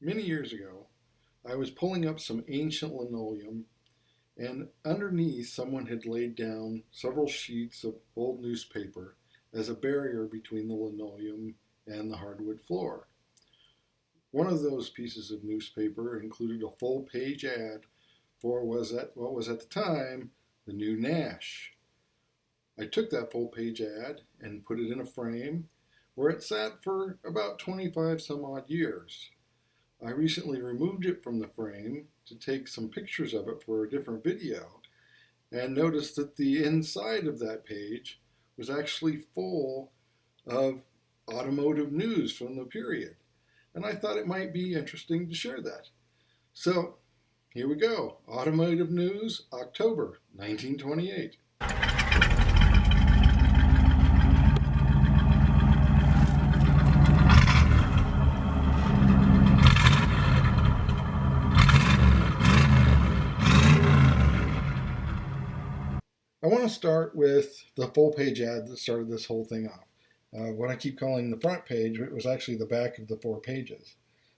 Many years ago, I was pulling up some ancient linoleum, and underneath, someone had laid down several sheets of old newspaper as a barrier between the linoleum and the hardwood floor. One of those pieces of newspaper included a full page ad for what was at the time the new Nash. I took that full page ad and put it in a frame where it sat for about 25 some odd years. I recently removed it from the frame to take some pictures of it for a different video and noticed that the inside of that page was actually full of automotive news from the period. And I thought it might be interesting to share that. So here we go. Automotive News, October 1928. I want to start with the full page ad that started this whole thing off. What I keep calling the front page, it was actually the back of the 4 pages.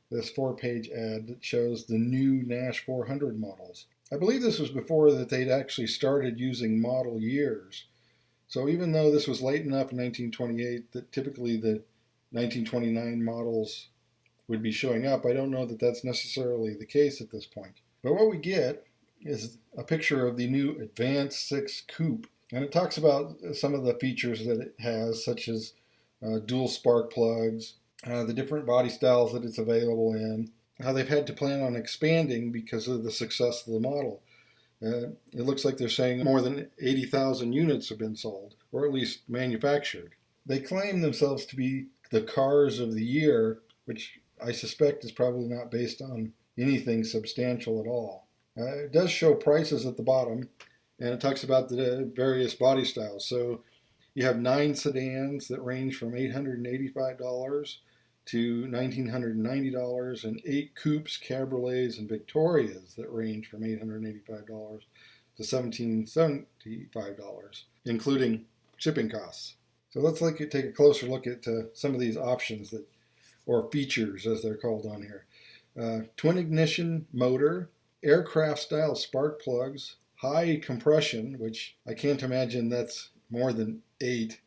This 4-page ad that shows the new Nash 400 models. I believe this was before that they'd actually started using model years. So even though this was late enough in 1928 that typically the 1929 models would be showing up, I don't know that that's necessarily the case at this point. But what we get is a picture of the new Advanced 6 Coupe, and it talks about some of the features that it has, such as dual spark plugs, the different body styles that it's available in, how they've had to plan on expanding because of the success of the model. It looks like they're saying more than 80,000 units have been sold, or at least manufactured. They claim themselves to be the cars of the year, which I suspect is probably not based on anything substantial at all. It does show prices at the bottom, and it talks about the various body styles. So you have 9 sedans that range from $885 to $1,990, and 8 coupes, cabriolets, and Victorias that range from $885 to $1,775, including shipping costs. So let's take a closer look at some of these options or features as they're called on here. Twin ignition motor, aircraft style spark plugs, high compression, which I can't imagine that's more than 8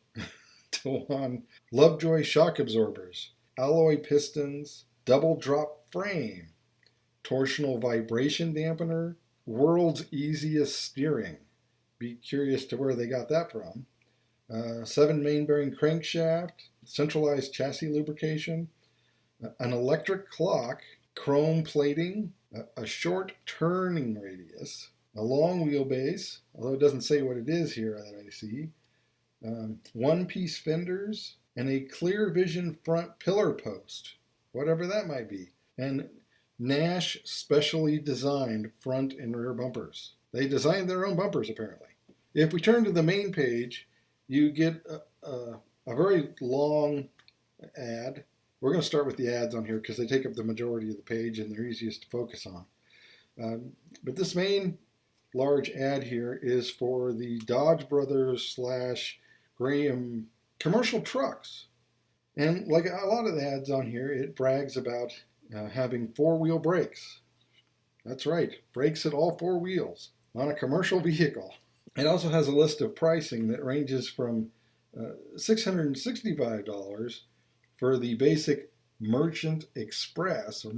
to 1, Lovejoy shock absorbers, alloy pistons, double drop frame, torsional vibration dampener, world's easiest steering. Be curious to where they got that from. 7 main bearing crankshaft, centralized chassis lubrication, an electric clock, chrome plating, a short turning radius, a long wheelbase, although it doesn't say what it is here that I see, one-piece fenders, and a clear vision front pillar post, whatever that might be, and Nash specially designed front and rear bumpers. They designed their own bumpers, apparently. If we turn to the main page, you get a very long ad. We're going to start with the ads on here because they take up the majority of the page and they're easiest to focus on. But this main large ad here is for the Dodge Brothers / Graham commercial trucks. And like a lot of the ads on here, it brags about having 4-wheel brakes. That's right, brakes at all 4 wheels on a commercial vehicle. It also has a list of pricing that ranges from $665 for the basic Merchant's Express on a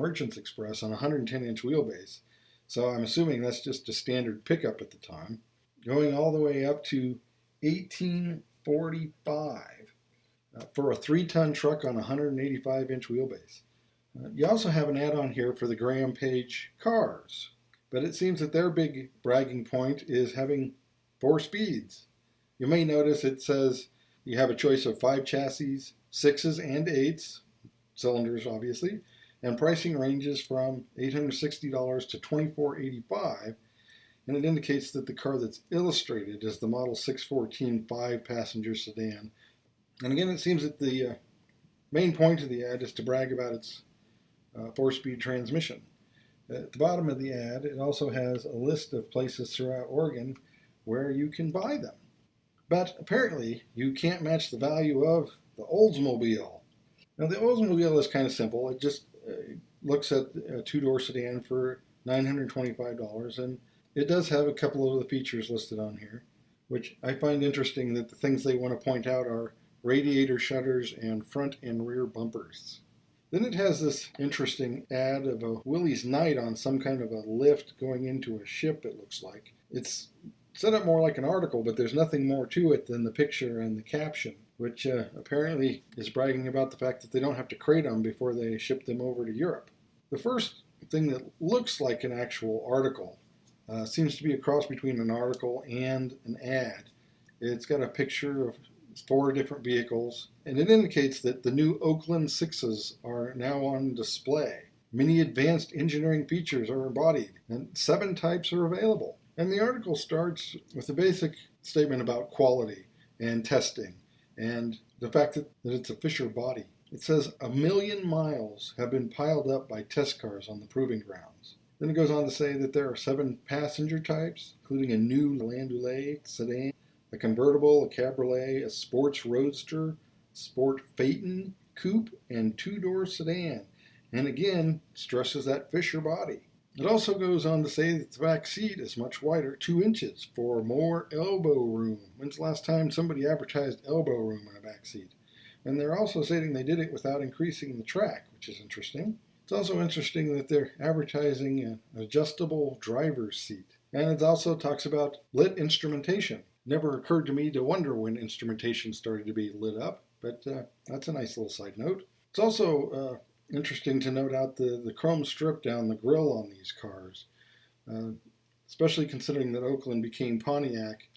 110-inch wheelbase. So I'm assuming that's just a standard pickup at the time, going all the way up to $1,845 for a 3-ton truck on a 185-inch wheelbase. You also have an add-on here for the Graham-Paige cars, but it seems that their big bragging point is having 4 speeds. You may notice it says you have a choice of 5 chassis, 6s and 8s, cylinders obviously, and pricing ranges from $860 to $2,485, and it indicates that the car that's illustrated is the Model 614 5-passenger sedan. And again, it seems that the main point of the ad is to brag about its 4-speed transmission. At the bottom of the ad, it also has a list of places throughout Oregon where you can buy them. But apparently, you can't match the value of the Oldsmobile. Now, the Oldsmobile is kind of simple. It just looks at a two-door sedan for $925, and it does have a couple of the features listed on here, which I find interesting that the things they want to point out are radiator shutters and front and rear bumpers. Then it has this interesting ad of a Willys-Knight on some kind of a lift going into a ship, it looks like. It's set up more like an article, but there's nothing more to it than the picture and the caption, which apparently is bragging about the fact that they don't have to crate them before they ship them over to Europe. The first thing that looks like an actual article seems to be a cross between an article and an ad. It's got a picture of 4 different vehicles, and it indicates that the new Oakland 6s are now on display. Many advanced engineering features are embodied, and 7 types are available. And the article starts with a basic statement about quality and testing and the fact that it's a Fisher body. It says 1 million miles have been piled up by test cars on the proving grounds. Then it goes on to say that there are 7 passenger types, including a new Landaulet sedan, a convertible, a cabriolet, a sports roadster, sport phaeton, coupe, and 2-door sedan. And again, stresses that Fisher body. It also goes on to say that the back seat is much wider, 2 inches, for more elbow room. When's the last time somebody advertised elbow room in a back seat? And they're also stating they did it without increasing the track, which is interesting. It's also interesting that they're advertising an adjustable driver's seat. And it also talks about lit instrumentation. Never occurred to me to wonder when instrumentation started to be lit up, but that's a nice little side note. It's also interesting to note out the chrome strip down the grill on these cars, especially considering that Oakland became Pontiac.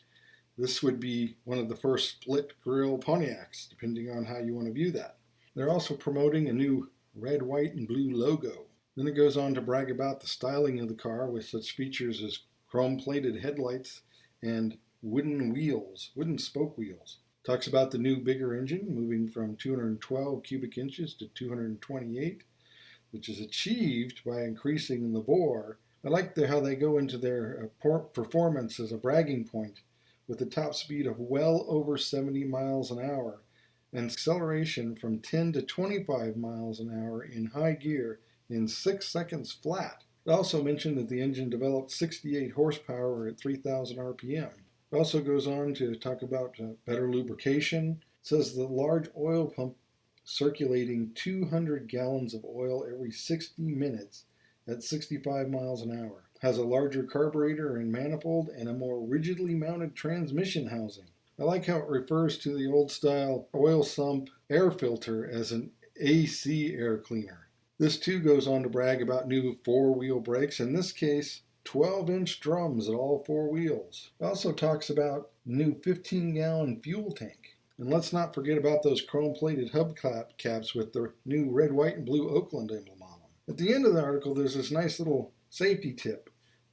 This would be one of the first split grill Pontiacs, depending on how you want to view that. They're also promoting a new red, white, and blue logo. Then it goes on to brag about the styling of the car with such features as chrome-plated headlights and wooden spoke wheels. Talks about the new bigger engine moving from 212 cubic inches to 228, which is achieved by increasing the bore. I like how they go into their performance as a bragging point with a top speed of well over 70 miles an hour and acceleration from 10 to 25 miles an hour in high gear in 6 seconds flat. It also mentioned that the engine developed 68 horsepower at 3,000 RPM. It also goes on to talk about better lubrication. It says the large oil pump circulating 200 gallons of oil every 60 minutes at 65 miles an hour. Has a larger carburetor and manifold and a more rigidly mounted transmission housing. I like how it refers to the old style oil sump air filter as an AC air cleaner. This too goes on to brag about new 4-wheel brakes, in this case 12-inch drums at all 4 wheels. It also talks about new 15-gallon fuel tank. And let's not forget about those chrome-plated hubcaps with the new red, white, and blue Oakland emblem on them. At the end of the article, there's this nice little safety tip,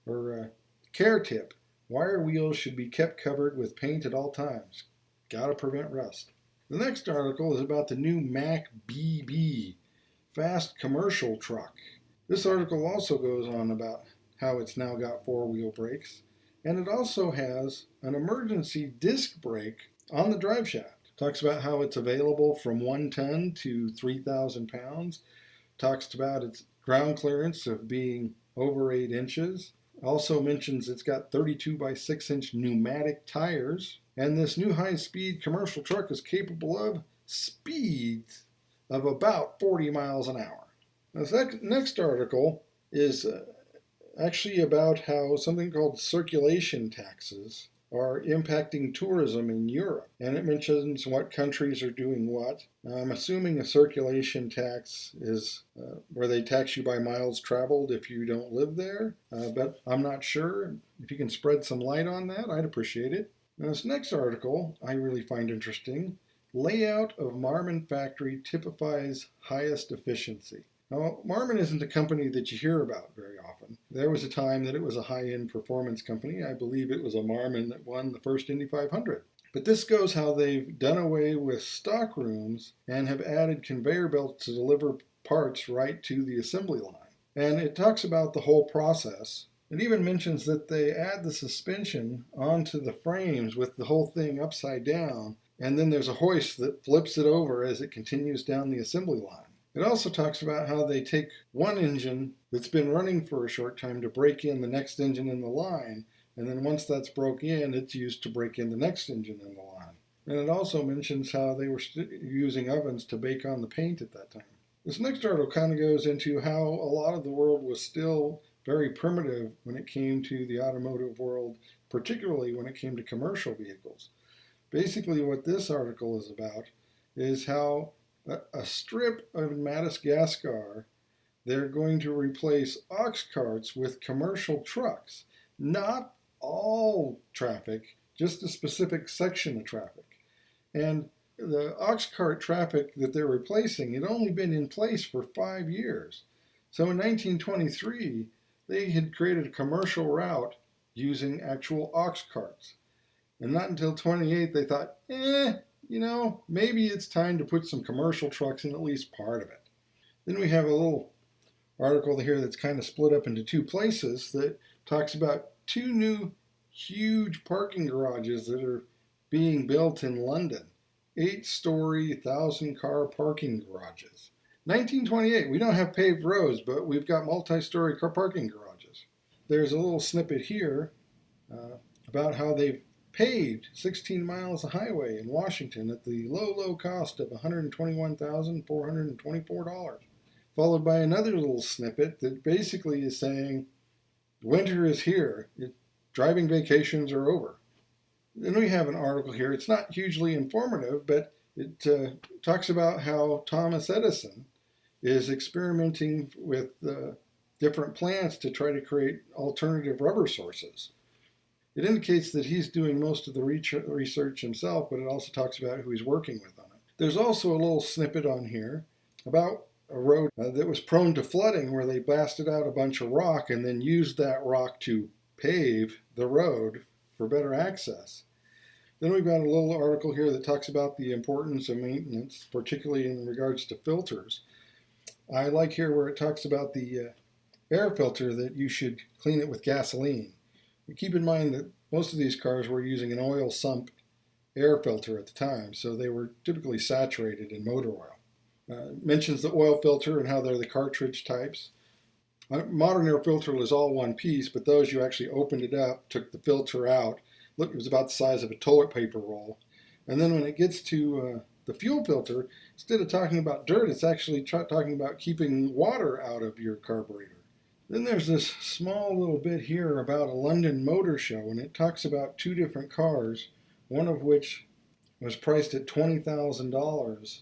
or care tip. Wire wheels should be kept covered with paint at all times. Gotta prevent rust. The next article is about the new Mack BB, fast commercial truck. This article also goes on about how it's now got 4-wheel brakes, and it also has an emergency disc brake on the drive shaft. Talks about how it's available from 1 ton to 3,000 pounds. Talks about its ground clearance of being over 8 inches. Also mentions it's got 32 by 6 inch pneumatic tires, and this new high-speed commercial truck is capable of speeds of about 40 miles an hour. This next article is actually about how something called circulation taxes are impacting tourism in Europe. And it mentions what countries are doing what. I'm assuming a circulation tax is where they tax you by miles traveled if you don't live there, but I'm not sure. If you can spread some light on that, I'd appreciate it. Now, this next article I really find interesting. Layout of Marmon factory typifies highest efficiency. Now, Marmon isn't a company that you hear about very often. There was a time that it was a high-end performance company. I believe it was a Marmon that won the first Indy 500. But this goes how they've done away with stock rooms and have added conveyor belts to deliver parts right to the assembly line. And it talks about the whole process. It even mentions that they add the suspension onto the frames with the whole thing upside down, and then there's a hoist that flips it over as it continues down the assembly line. It also talks about how they take one engine that's been running for a short time to break in the next engine in the line, and then once that's broke in, it's used to break in the next engine in the line. And it also mentions how they were using ovens to bake on the paint at that time. This next article kind of goes into how a lot of the world was still very primitive when it came to the automotive world, particularly when it came to commercial vehicles. Basically, what this article is about is how a strip of Madagascar, they're going to replace ox carts with commercial trucks. Not all traffic, just a specific section of traffic. And the ox cart traffic that they're replacing had only been in place for 5 years. So in 1923, they had created a commercial route using actual ox carts. And not until 28 they thought, maybe it's time to put some commercial trucks in at least part of it. Then we have a little article here that's kind of split up into two places that talks about two new huge parking garages that are being built in London. 8-story, 1,000-car parking garages. 1928, we don't have paved roads, but we've got multi-story car parking garages. There's a little snippet here about how they've paved 16 miles of highway in Washington at the low cost of $121,424. Followed by another little snippet that basically is saying, winter is here, driving vacations are over. Then we have an article here, it's not hugely informative, but it talks about how Thomas Edison is experimenting with different plants to try to create alternative rubber sources. It indicates that he's doing most of the research himself, but it also talks about who he's working with on it. There's also a little snippet on here about a road that was prone to flooding where they blasted out a bunch of rock and then used that rock to pave the road for better access. Then we've got a little article here that talks about the importance of maintenance, particularly in regards to filters. I like here where it talks about the air filter that you should clean it with gasoline. Keep in mind that most of these cars were using an oil sump air filter at the time, so they were typically saturated in motor oil. Mentions the oil filter and how they're the cartridge types. Modern air filter is all one piece, but those you actually opened it up, took the filter out. Look, it was about the size of a toilet paper roll. And then when it gets to the fuel filter, instead of talking about dirt, it's actually talking about keeping water out of your carburetor. Then there's this small little bit here about a London motor show, and it talks about two different cars, one of which was priced at $20,000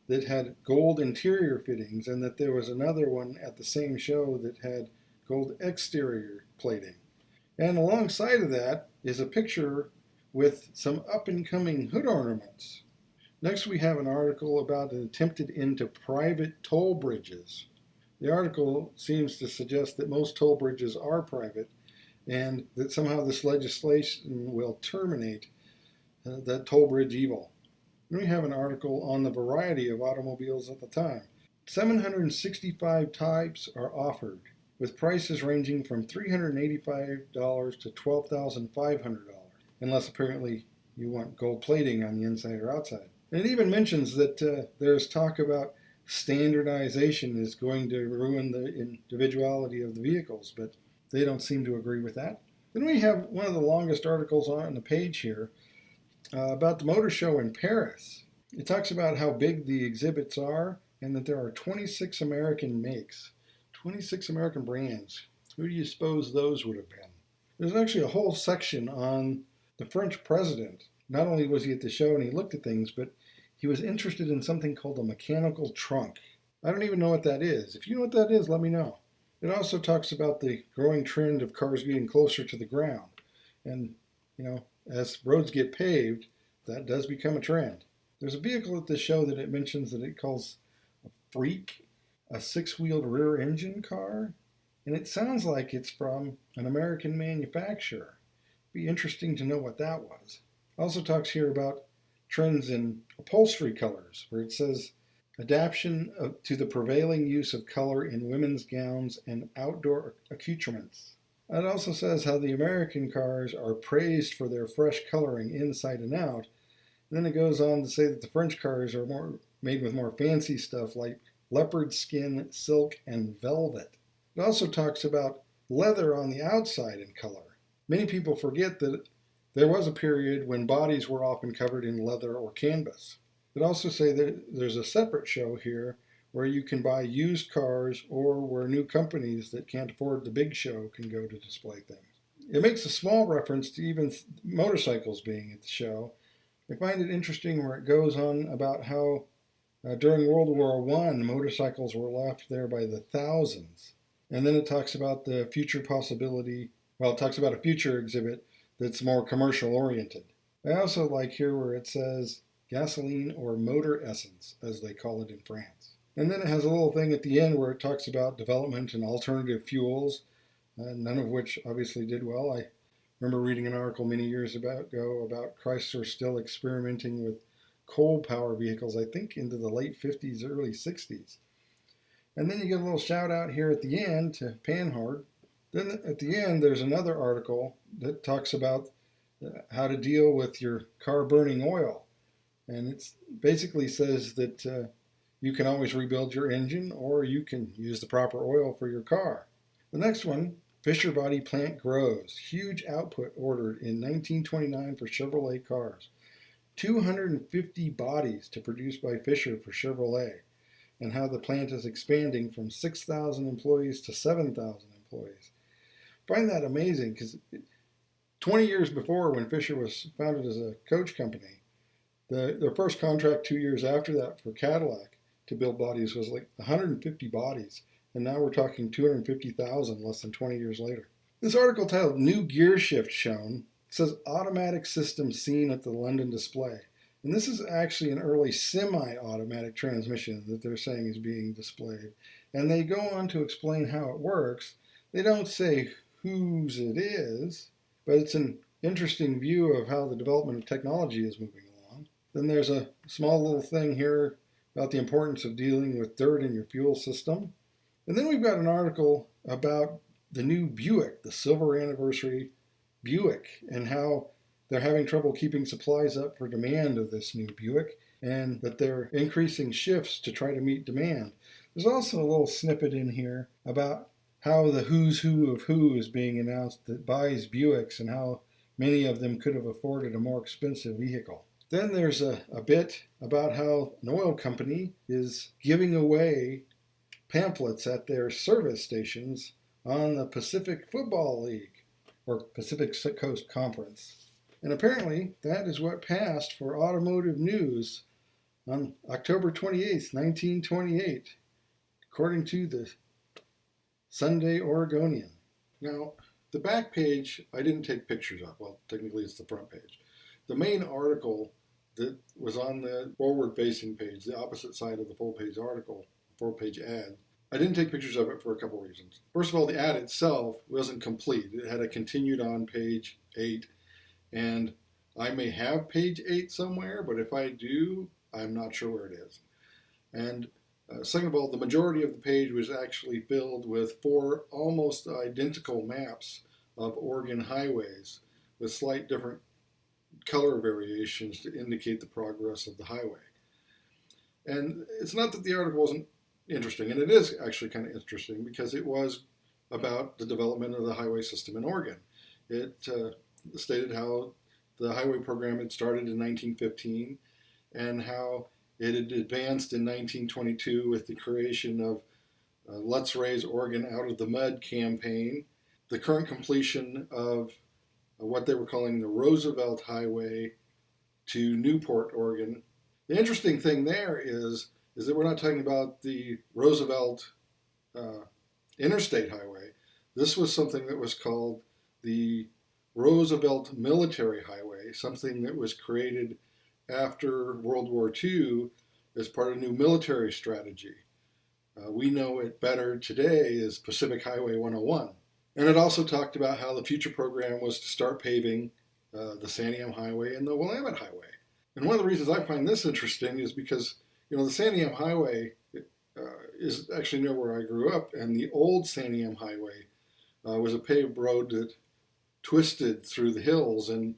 that had gold interior fittings, and that there was another one at the same show that had gold exterior plating. And alongside of that is a picture with some up-and-coming hood ornaments. Next we have an article about an attempted end to private toll bridges. The article seems to suggest that most toll bridges are private and that somehow this legislation will terminate that toll bridge evil. Then we have an article on the variety of automobiles at the time. 765 types are offered, with prices ranging from $385 to $12,500, unless apparently you want gold plating on the inside or outside. And it even mentions that there's talk about standardization is going to ruin the individuality of the vehicles, but they don't seem to agree with that. Then we have one of the longest articles on the page here about the motor show in Paris. It talks about how big the exhibits are and that there are 26 American makes, 26 American brands. Who do you suppose those would have been? There's actually a whole section on the French president. Not only was he at the show and he looked at things, but he was interested in something called a mechanical trunk. I don't even know what that is. If you know what that is, let me know. It also talks about the growing trend of cars getting closer to the ground. And, as roads get paved, that does become a trend. There's a vehicle at the show that it mentions that it calls a Freak, a 6-wheeled rear engine car. And it sounds like it's from an American manufacturer. It'd be interesting to know what that was. It also talks here about trends in upholstery colors, where it says adaptation to the prevailing use of color in women's gowns and outdoor accoutrements. It also says how the American cars are praised for their fresh coloring inside and out. And then it goes on to say that the French cars are made with more fancy stuff like leopard skin, silk, and velvet. It also talks about leather on the outside in color. Many people forget that there was a period when bodies were often covered in leather or canvas. It also says that there's a separate show here where you can buy used cars or where new companies that can't afford the big show can go to display things. It makes a small reference to even motorcycles being at the show. I find it interesting where it goes on about how during World War I, motorcycles were left there by the thousands. And then it talks about the future possibility, well, it talks about a future exhibit that's more commercial oriented. I also like here where it says gasoline or motor essence, as they call it in France. And then it has a little thing at the end where it talks about development and alternative fuels, none of which obviously did well. I remember reading an article many years ago about Chrysler still experimenting with coal power vehicles, I think into the late 50s, early 60s. And then you get a little shout out here at the end to Panhard. Then at the end, there's another article that talks about how to deal with your car burning oil. And it basically says that you can always rebuild your engine or you can use the proper oil for your car. The next one, Fisher Body Plant Grows. Huge output ordered in 1929 for Chevrolet cars. 250 bodies to produce by Fisher for Chevrolet, and how the plant is expanding from 6,000 employees to 7,000 employees. I find that amazing because 20 years before, when Fisher was founded as a coach company, their first contract 2 years after that for Cadillac to build bodies was like 150 bodies, and now we're talking 250,000 less than 20 years later. This article titled New Gear Shift Shown says automatic system seen at the London display. And this is actually an early semi-automatic transmission that they're saying is being displayed. And they go on to explain how it works. They don't say whose it is, but it's an interesting view of how the development of technology is moving along. Then there's a small little thing here about the importance of dealing with dirt in your fuel system. And then we've got an article about the new Buick, the silver anniversary Buick, and how they're having trouble keeping supplies up for demand of this new Buick, and that they're increasing shifts to try to meet demand. There's also a little snippet in here about how the who's who of who is being announced that buys Buicks and how many of them could have afforded a more expensive vehicle. Then there's a bit about how an oil company is giving away pamphlets at their service stations on the Pacific Football League, or Pacific Coast Conference. And apparently that is what passed for automotive news on October 28th, 1928, according to the Sunday Oregonian. Now, the back page I didn't take pictures of. Well, technically it's the front page. The main article that was on the forward-facing page, the opposite side of the full-page article, full-page ad, I didn't take pictures of it for a couple reasons. First of all, the ad itself wasn't complete. It had a continued on page 8, and I may have page 8 somewhere, but if I do, I'm not sure where it is. And second of all, the majority of the page was actually filled with 4 almost identical maps of Oregon highways with slight different color variations to indicate the progress of the highway. And it's not that the article wasn't interesting, and it is actually kind of interesting because it was about the development of the highway system in Oregon. It stated how the highway program had started in 1915 and how it had advanced in 1922 with the creation of Let's Raise Oregon Out of the Mud campaign, the current completion of what they were calling the Roosevelt Highway to Newport, Oregon. The interesting thing there is that we're not talking about the Roosevelt Interstate Highway. This was something that was called the Roosevelt Military Highway, something that was created after World War II as part of new military strategy. We know it better today as Pacific Highway 101. And it also talked about how the future program was to start paving the Santiam Highway and the Willamette Highway. And one of the reasons I find this interesting is because, the Santiam Highway is actually near where I grew up, and the old Santiam Highway was a paved road that twisted through the hills, and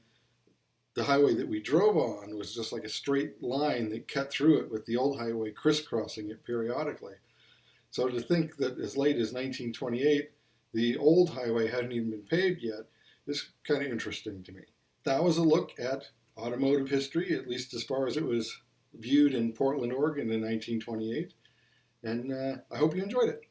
the highway that we drove on was just like a straight line that cut through it with the old highway crisscrossing it periodically. So to think that as late as 1928, the old highway hadn't even been paved yet is kind of interesting to me. That was a look at automotive history, at least as far as it was viewed in Portland, Oregon in 1928. And I hope you enjoyed it.